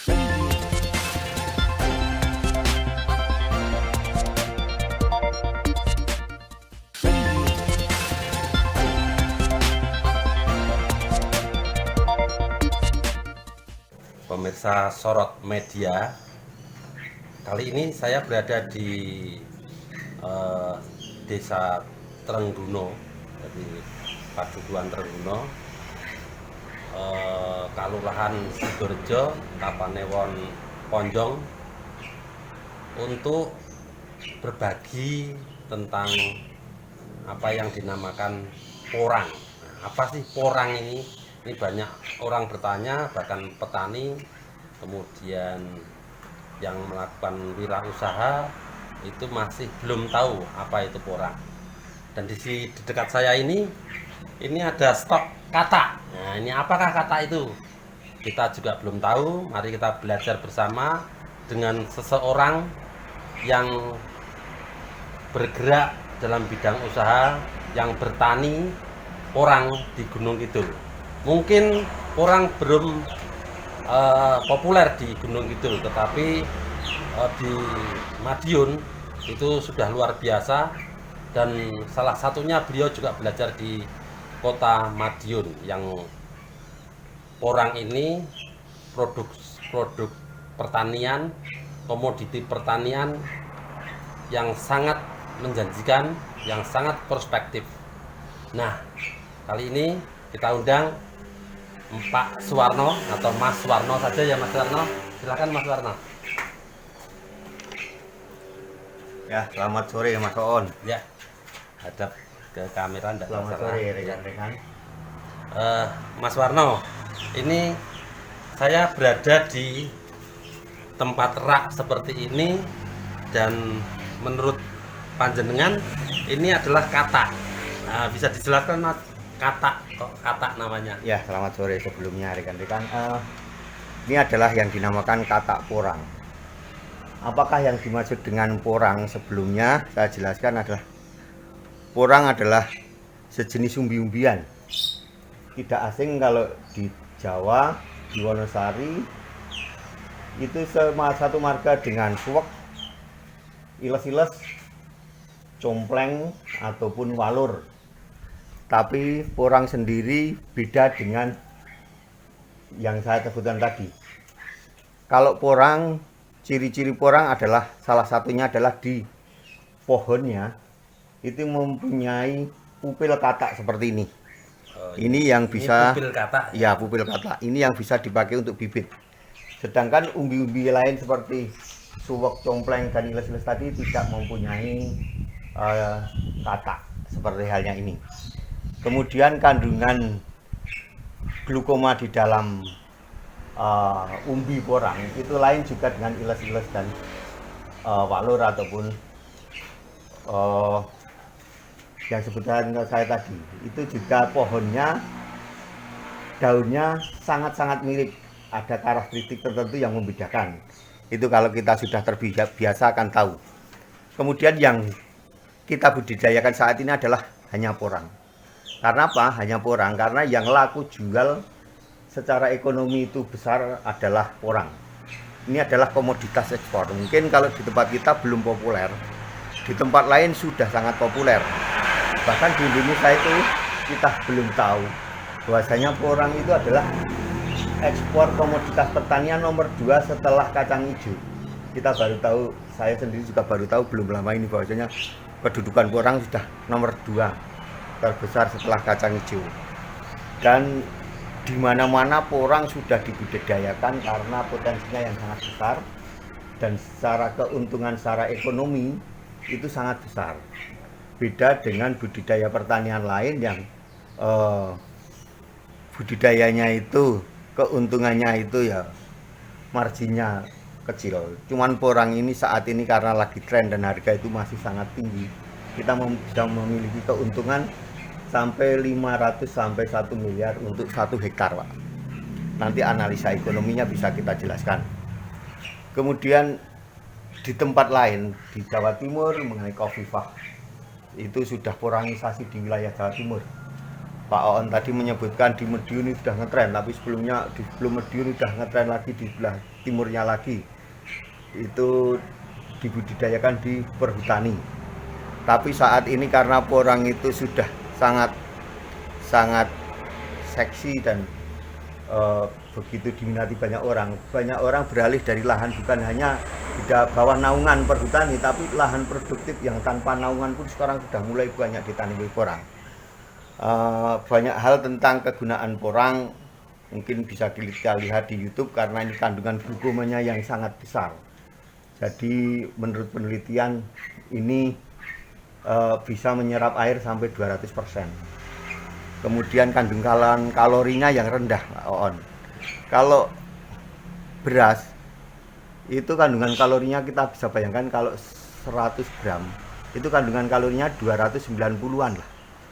Pemirsa Sorot Media, kali ini saya berada di Desa Trengguno, jadi Padukuhan Trengguno, Kalurahan Sidorejo, Kapanewon Ponjong, untuk berbagi tentang apa yang dinamakan porang. Nah, apa sih porang ini? Ini banyak orang bertanya, bahkan petani, kemudian yang melakukan wirausaha itu masih belum tahu apa itu porang. Dan di dekat saya ini ada stok kata. Nah, ini apakah kata itu? Kita juga belum tahu. Mari kita belajar bersama dengan seseorang yang bergerak dalam bidang usaha, yang bertani porang di Gunung Kidul. Mungkin porang belum populer di Gunung Kidul, tetapi di Madiun itu sudah luar biasa, dan salah satunya beliau juga belajar di kota Madiun, yang porang ini produk pertanian, komoditi pertanian yang sangat menjanjikan, yang sangat perspektif. Nah, kali ini kita undang Pak Suwarno atau Mas Suwarno saja ya, Mas Suwarno. Silakan Mas Suwarno. Ya, selamat sore Mas Oon. Ya, hadap ke kamera enggak Selamat terserah. sore rekan-rekan. Mas Suwarno, ini saya berada di tempat rak seperti ini, dan menurut panjenengan ini adalah kata. Nah, bisa dijelaskan Mas, kata kok kata namanya? Ya, selamat sore sebelumnya rekan-rekan. Ini adalah yang dinamakan katak porang. Apakah yang dimaksud dengan porang sebelumnya saya jelaskan adalah porang adalah sejenis umbi-umbian. Tidak asing kalau di Jawa, di Wonosari itu satu marga dengan suwek, iles-iles, compleng ataupun walur. Tapi porang sendiri beda dengan yang saya sebutkan tadi. Kalau porang, ciri-ciri porang adalah salah satunya adalah di pohonnya itu mempunyai pupil katak seperti ini. Ini yang bisa, pupil kata. ya pupil katak. Ini yang bisa dipakai untuk bibit. Sedangkan umbi-umbi lain seperti suwek, compleng, dan iles-iles tadi tidak mempunyai katak seperti halnya ini. Kemudian kandungan glukoma di dalam umbi porang itu lain juga dengan iles-iles dan walur ataupun yang sebutan saya tadi. Itu juga pohonnya, daunnya sangat-sangat mirip. Ada karakteristik tertentu yang membedakan. Itu kalau kita sudah terbiasa akan tahu. Kemudian yang kita budidayakan saat ini adalah hanya porang. Karena apa? Hanya porang, karena yang laku jual secara ekonomi itu besar adalah porang. Ini adalah komoditas ekspor. Mungkin kalau di tempat kita belum populer, di tempat lain sudah sangat populer. Bahkan di Indonesia itu kita belum tahu bahwasanya porang itu adalah ekspor komoditas pertanian nomor 2 setelah kacang hijau. Kita baru tahu, saya sendiri juga baru tahu belum lama ini bahwasanya kedudukan porang sudah nomor 2 terbesar setelah kacang hijau. Dan di mana-mana porang sudah dibudidayakan karena potensinya yang sangat besar dan secara keuntungan secara ekonomi itu sangat besar. Beda dengan budidaya pertanian lain yang budidayanya itu keuntungannya itu ya marginnya kecil. Cuman porang ini saat ini karena lagi tren dan harga itu masih sangat tinggi, kita bisa memiliki keuntungan sampai 500 sampai 1 miliar untuk 1 hektar, Pak. Nanti analisa ekonominya bisa kita jelaskan. Kemudian di tempat lain di Jawa Timur mengenai Khofifah itu sudah porangisasi di wilayah Jawa Timur. Pak Oon tadi menyebutkan di Madiun ini sudah ngetren, tapi sebelum Madiun sudah ngetren lagi di sebelah timurnya lagi. Itu dibudidayakan di perhutani. Tapi saat ini karena porang itu sudah sangat seksi dan begitu diminati banyak orang beralih dari lahan bukan hanya di bawah naungan perhutani, tapi lahan produktif yang tanpa naungan pun sekarang sudah mulai banyak ditanami porang. Banyak hal tentang kegunaan porang mungkin bisa kita lihat di YouTube karena ini kandungan glukomennya yang sangat besar. Jadi menurut penelitian ini bisa menyerap air sampai 200%. Kemudian kandungan kalorinya yang rendah, Pak Oon. Kalau beras itu kandungan kalorinya kita bisa bayangkan kalau 100 gram itu kandungan kalorinya 290-an lah.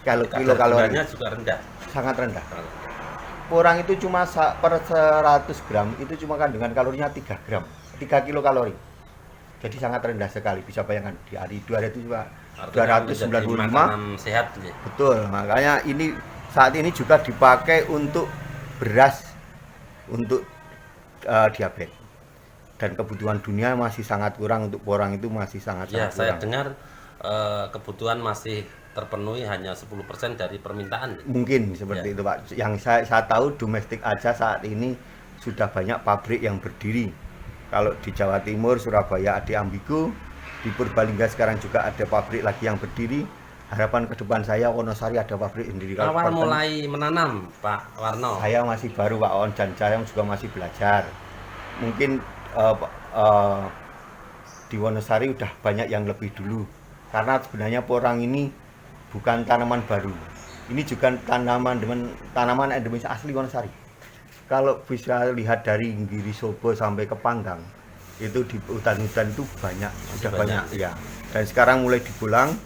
Kilokalorinya juga rendah, sangat rendah. Porang itu cuma per 100 gram itu cuma kandungan kalorinya 3 gram, 3 kilokalori. Jadi sangat rendah sekali, bisa bayangkan di hari 200 juga 295 sehat ya. Betul, makanya ini saat ini juga dipakai untuk beras untuk diabetes. Dan kebutuhan dunia masih sangat kurang untuk porang itu masih sangat Ya, saya kurang. dengar kebutuhan masih terpenuhi hanya 10% dari permintaan. Mungkin seperti itu, Pak. Yang saya tahu domestik aja saat ini sudah banyak pabrik yang berdiri. Kalau di Jawa Timur, Surabaya ada Ambigu, di Purbalingga sekarang juga ada pabrik lagi yang berdiri. Harapan ke depan saya Wonosari ada pabrik sendiri. Awal mulai menanam, Pak Warno? Saya masih baru, Pak On, dan saya juga masih belajar. Mungkin di Wonosari udah banyak yang lebih dulu. Karena sebenarnya porang ini bukan tanaman baru. Ini juga tanaman endemis asli Wonosari. Kalau bisa lihat dari Girisobo sampai ke Panggang, itu di hutan-hutan itu sudah banyak ya. Dan sekarang mulai dipulang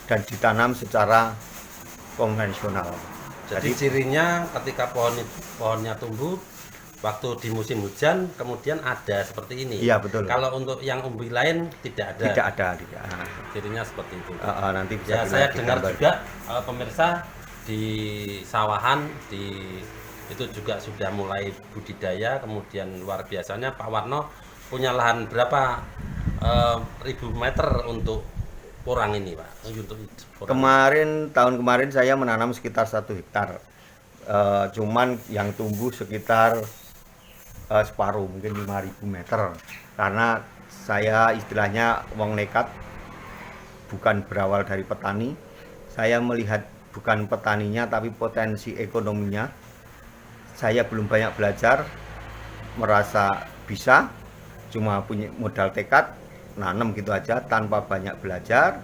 dan ditanam secara konvensional. Jadi cirinya ketika pohonnya tumbuh waktu di musim hujan kemudian ada seperti ini. Iya, betul. Kalau untuk yang umbi lain tidak ada. Tidak ada. Cirinya seperti itu. Nanti bisa Ya, saya dengar juga pemirsa di sawahan itu juga sudah mulai budidaya. Kemudian luar biasanya Pak Warno punya lahan berapa ribu meter untuk porang ini, Pak? Tahun kemarin saya menanam sekitar 1 hektar. Cuman yang tumbuh sekitar separuh, mungkin 5.000 meter. Karena saya istilahnya wong nekat, bukan berawal dari petani. Saya melihat bukan petaninya tapi potensi ekonominya. Saya belum banyak belajar, merasa bisa, cuma punya modal tekad, nanam gitu aja tanpa banyak belajar,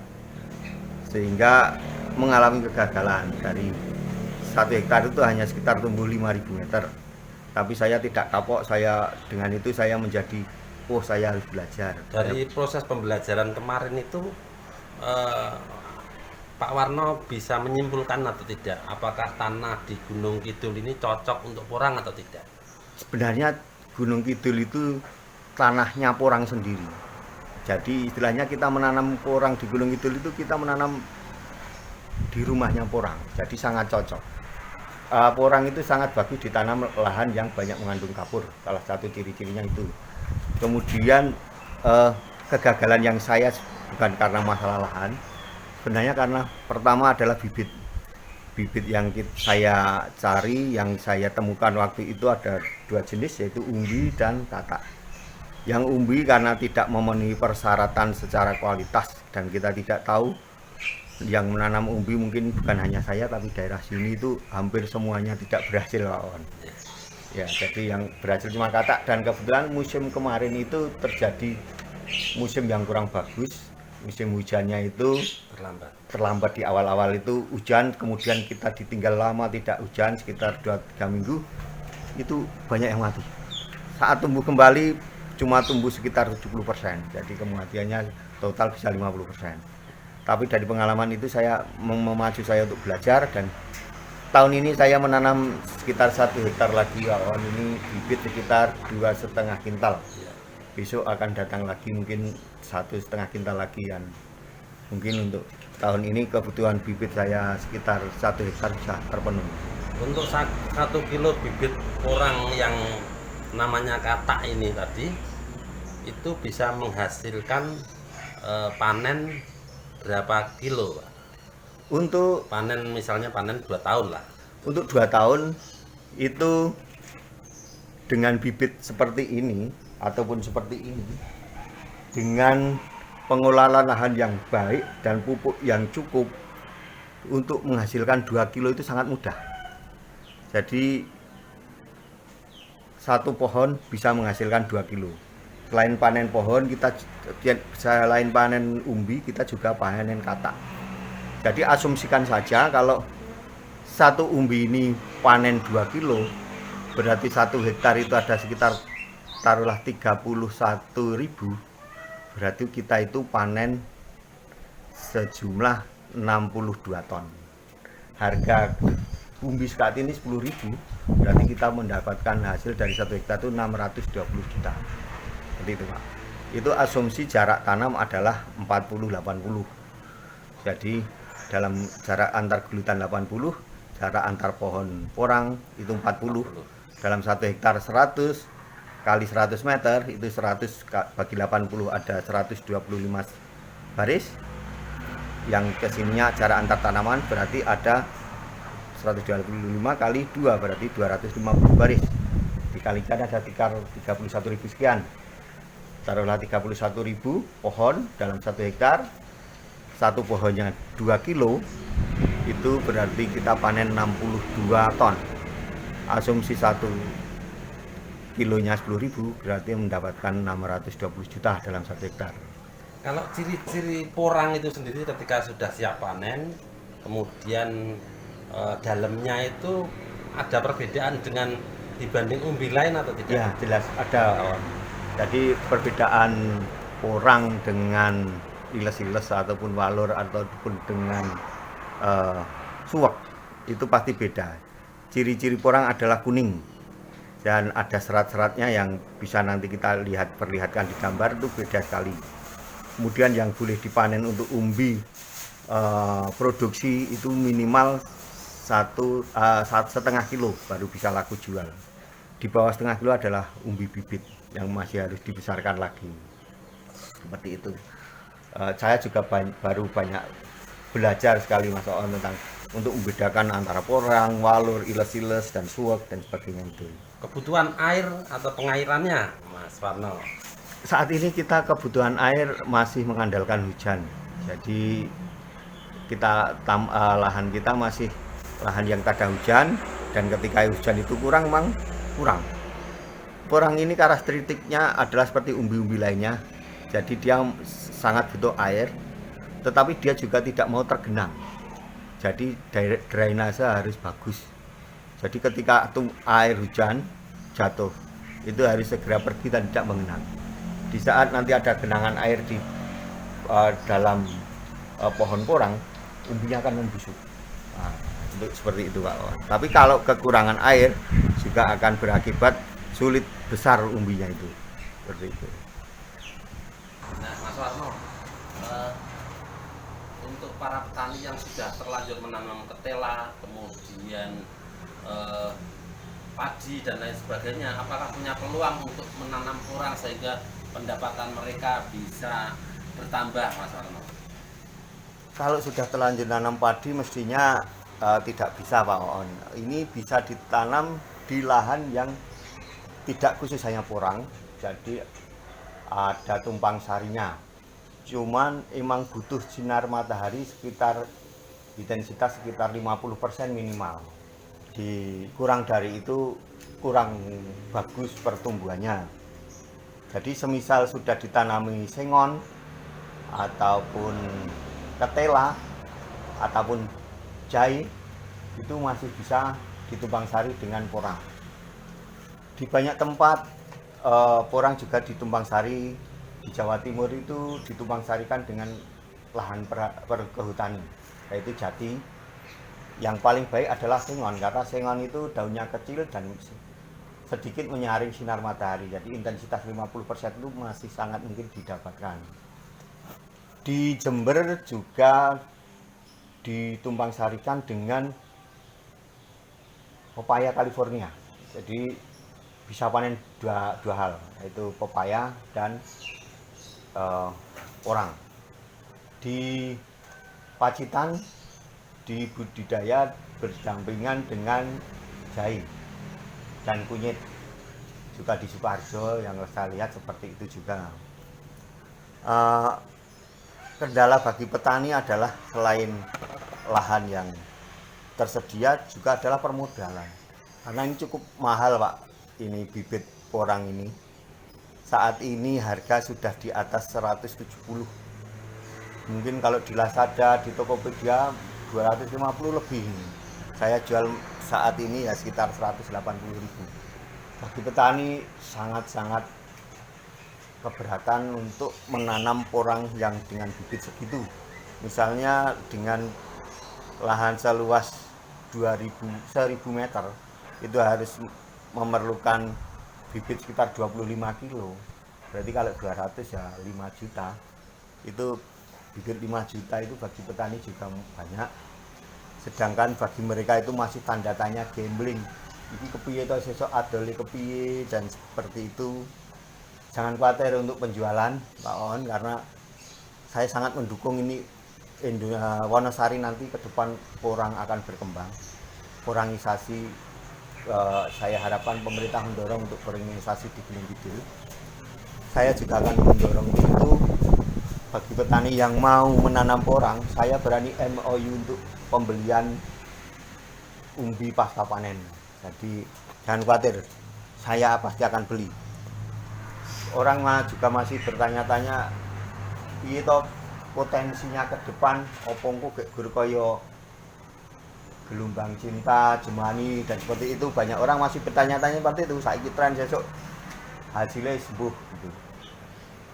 sehingga mengalami kegagalan. Dari 1 hektar itu hanya sekitar tumbuh 5.000 meter. Tapi saya tidak kapok, dengan itu saya menjadi, saya harus belajar. Dari proses pembelajaran kemarin itu, Pak Warno bisa menyimpulkan atau tidak, apakah tanah di Gunung Kidul ini cocok untuk porang atau tidak? Sebenarnya Gunung Kidul itu tanahnya porang sendiri. Jadi istilahnya kita menanam porang di Gunung Kidul itu kita menanam di rumahnya porang. Jadi sangat cocok. Porang itu sangat bagus ditanam lahan yang banyak mengandung kapur. Salah satu ciri-cirinya itu. Kemudian kegagalan yang saya bukan karena masalah lahan, sebenarnya karena pertama adalah bibit yang saya cari, yang saya temukan waktu itu ada 2 jenis, yaitu umbi dan tatak. Yang umbi karena tidak memenuhi persyaratan secara kualitas, dan kita tidak tahu yang menanam umbi mungkin bukan hanya saya, tapi daerah sini itu hampir semuanya tidak berhasil, kawan. Ya, jadi yang berhasil cuma tatak, dan kebetulan musim kemarin itu terjadi musim yang kurang bagus. Musim hujannya itu terlambat di awal-awal itu hujan, kemudian kita ditinggal lama tidak hujan sekitar 2-3 minggu, itu banyak yang mati. Saat tumbuh kembali cuma tumbuh sekitar 70%, jadi kematiannya total bisa 50%. Tapi dari pengalaman itu saya memacu saya untuk belajar, dan tahun ini saya menanam sekitar 1 hektar lagi. Awal ini bibit sekitar 2,5 kintal. Besok akan datang lagi mungkin 1,5 kintal lagi, dan Mungkin untuk tahun ini kebutuhan bibit saya sekitar 1 hektar bisa terpenuhi. Untuk 1 kilo bibit porang yang namanya katak ini tadi itu bisa menghasilkan panen berapa kilo, Pak? Untuk Panen misalnya panen 2 tahun lah. Untuk 2 tahun itu dengan bibit seperti ini ataupun seperti ini, dengan pengelolaan lahan yang baik dan pupuk yang cukup, untuk menghasilkan 2 kilo itu sangat mudah. Jadi satu pohon bisa menghasilkan 2 kilo. Selain panen pohon, selain panen umbi, kita juga panen katak. Jadi asumsikan saja kalau satu umbi ini panen 2 kilo, berarti 1 hektar itu ada sekitar taruhlah 31.000, berarti kita itu panen sejumlah 62 ton. Harga umbi saat ini 10.000, berarti kita mendapatkan hasil dari 1 hektar itu 620 juta. Seperti itu, Pak. Itu asumsi jarak tanam adalah 40-80. Jadi dalam jarak antar gulutan 80, jarak antar pohon porang itu 40. Dalam 1 hektar 100 kali 100 meter itu 100 bagi 80 ada 125 baris. Yang kesininya jarak antar tanaman berarti ada 125 kali 2 berarti 250 baris. Dikalikan ada sekitar 31.000 sekian. Taruhlah 31.000 pohon dalam 1 hektar. Satu pohonnya 2 kilo, itu berarti kita panen 62 ton. Asumsi 1 kilonya 10.000, berarti mendapatkan 620 juta dalam 1 hektar. Kalau ciri-ciri porang itu sendiri ketika sudah siap panen, kemudian dalamnya itu ada perbedaan dengan dibanding umbi lain atau tidak? Ya, jelas ada. Jadi perbedaan porang dengan iles-iles ataupun walur ataupun dengan suwek itu pasti beda. Ciri-ciri porang adalah kuning dan ada serat-seratnya yang bisa nanti kita perlihatkan di gambar, itu beda sekali. Kemudian yang boleh dipanen untuk umbi produksi itu minimal 1,5 kilo baru bisa laku jual. Di bawah 1,5 kilo adalah umbi bibit yang masih harus dibesarkan lagi. Seperti itu. Saya juga baru banyak belajar sekali Mas Oon tentang untuk membedakan antara porang, walur, iles-iles dan suwek dan sebagainya itu. Kebutuhan air atau pengairannya, Mas Warno? Saat ini kita kebutuhan air masih mengandalkan hujan. Jadi lahan kita masih lahan yang tak ada hujan, dan ketika hujan itu kurang, memang kurang. Porang ini karakteristiknya adalah seperti umbi-umbi lainnya. Jadi dia sangat butuh air, tetapi dia juga tidak mau tergenang. Jadi drainase harus bagus. Jadi ketika air hujan jatuh, itu harus segera pergi dan tidak mengenang. Di saat nanti ada genangan air di dalam pohon porang, umbinya akan membusuk. Nah, untuk seperti itu, Pak. Tapi kalau kekurangan air juga akan berakibat sulit besar umbinya itu. Seperti itu. Nah, Mas Warno, untuk para petani yang sudah terlanjur menanam ketela, kemudian padi dan lain sebagainya, apakah punya peluang untuk menanam porang sehingga pendapatan mereka bisa bertambah, Mas Warno? Kalau sudah terlanjur nanam padi mestinya tidak bisa, Pak On. Ini bisa ditanam di lahan yang tidak khusus hanya porang, jadi ada tumpang sarinya. Cuman emang butuh sinar matahari sekitar intensitas sekitar 50% minimal. Kurang dari itu kurang bagus pertumbuhannya. Jadi semisal sudah ditanami sengon ataupun ketela ataupun jahe, itu masih bisa ditumpang sari dengan porang. Di banyak tempat porang juga ditumpang sari. Di Jawa Timur itu ditumpang sarikan dengan lahan perkehutanan, yaitu jati. Yang paling baik adalah sengon, karena sengon itu daunnya kecil dan sedikit menyaring sinar matahari. Jadi intensitas 50% itu masih sangat mungkin didapatkan. Di Jember juga ditumpang sarikan dengan pepaya California. Jadi bisa panen dua hal, yaitu pepaya dan orang. Di Pacitan di budidaya berdampingan dengan jahe dan kunyit. Juga di Sukoharjo yang saya lihat seperti itu juga. Kendala bagi petani adalah selain lahan yang tersedia juga adalah permodalan. Karena ini cukup mahal, Pak. Ini bibit porang ini. Saat ini harga sudah di atas 170. Mungkin kalau di Lazada, di Tokopedia 250 lebih. Saya jual saat ini ya sekitar 180.000. Bagi petani sangat-sangat keberatan untuk menanam porang yang dengan bibit segitu. Misalnya dengan lahan seluas 1000 meter itu harus memerlukan bibit sekitar 25 kilo. Berarti kalau 200 ya 5 juta. Itu bibit 5 juta itu bagi petani juga banyak. Sedangkan bagi mereka itu masih tanda tanya gambling. Ini kepiye to sesuk adole kepiye dan seperti itu. Jangan khawatir untuk penjualan, Pak On, karena saya sangat mendukung ini Wonosari nanti ke depan porang akan berkembang. Porangisasi, saya harapkan pemerintah mendorong untuk porangisasi di Gunung Kidul. Saya juga akan mendorong itu bagi petani yang mau menanam porang. Saya berani MOU untuk pembelian umbi pasca panen. Jadi jangan khawatir, saya pasti akan beli. Orang juga masih bertanya-tanya, itu potensinya ke depan, opongku gur kaya Gelombang Cinta, Jemani dan seperti itu. Banyak orang masih bertanya-tanya seperti itu. Saiki tren sesuk hasilnya sembuh gitu.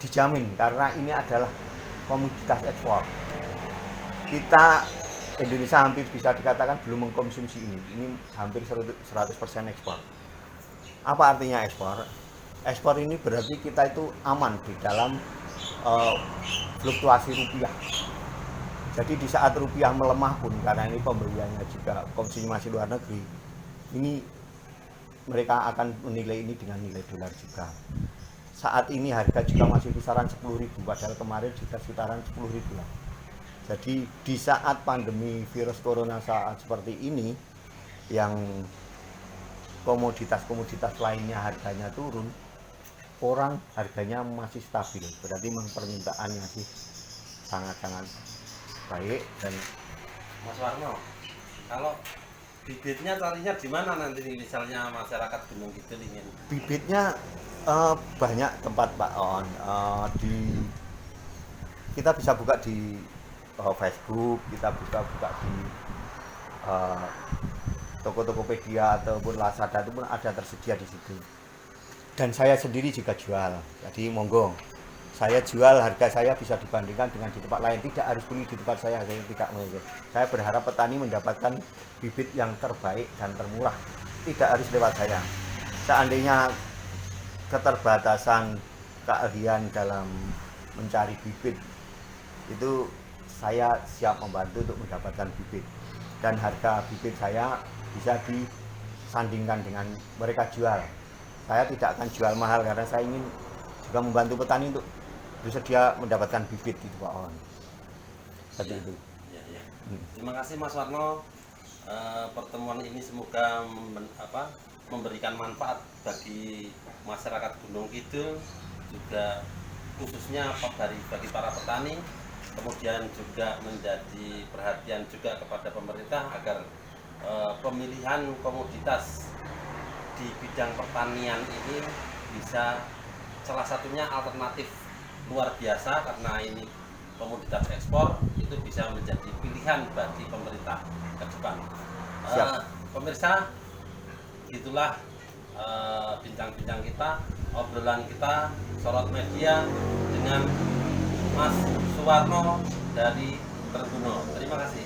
Dijamin karena ini adalah komoditas ekspor. Kita Indonesia hampir bisa dikatakan belum mengkonsumsi ini. Ini hampir 100% ekspor. Apa artinya ekspor? Ekspor ini berarti kita itu aman di dalam fluktuasi rupiah. Jadi di saat rupiah melemah pun, karena ini pembeliannya juga konsumsi luar negeri, ini mereka akan menilai ini dengan nilai dolar juga. Saat ini harga juga masih kisaran 10.000, padahal kemarin juga sekitaran 10.000 lah. Jadi di saat pandemi virus corona saat seperti ini, yang komoditas-komoditas lainnya harganya turun, porang harganya masih stabil, berarti memang permintaannya masih sangat-sangat baik. Dan Mas Warno, kalau bibitnya carinya di mana nanti misalnya masyarakat Gunung Kidul ingin? bibitnya banyak tempat, Pak On. Kita bisa buka di Facebook, kita bisa buka di Tokopedia ataupun Lazada, itu pun ada tersedia di situ. Dan saya sendiri juga jual, jadi monggo. Saya jual, harga saya bisa dibandingkan dengan di tempat lain. Tidak harus beli di tempat saya tidak monggo. Saya berharap petani mendapatkan bibit yang terbaik dan termurah. Tidak harus lewat saya. Seandainya keterbatasan keahlian dalam mencari bibit, itu saya siap membantu untuk mendapatkan bibit. Dan harga bibit saya bisa disandingkan dengan mereka jual. Saya tidak akan jual mahal karena saya ingin juga membantu petani untuk bersedia mendapatkan bibit itu, Pak On. Seperti itu. Ya. Terima kasih Mas Warno. Pertemuan ini semoga memberikan manfaat bagi masyarakat Gunung Kidul, juga khususnya bagi para petani. Kemudian juga menjadi perhatian juga kepada pemerintah agar pemilihan komoditas di bidang pertanian ini bisa salah satunya alternatif luar biasa, karena ini komoditas ekspor, itu bisa menjadi pilihan bagi pemerintah ke depan. Pemirsa, itulah bincang-bincang kita, obrolan kita, Sorot Media dengan Mas Suwarno dari Trenggono. Terima kasih.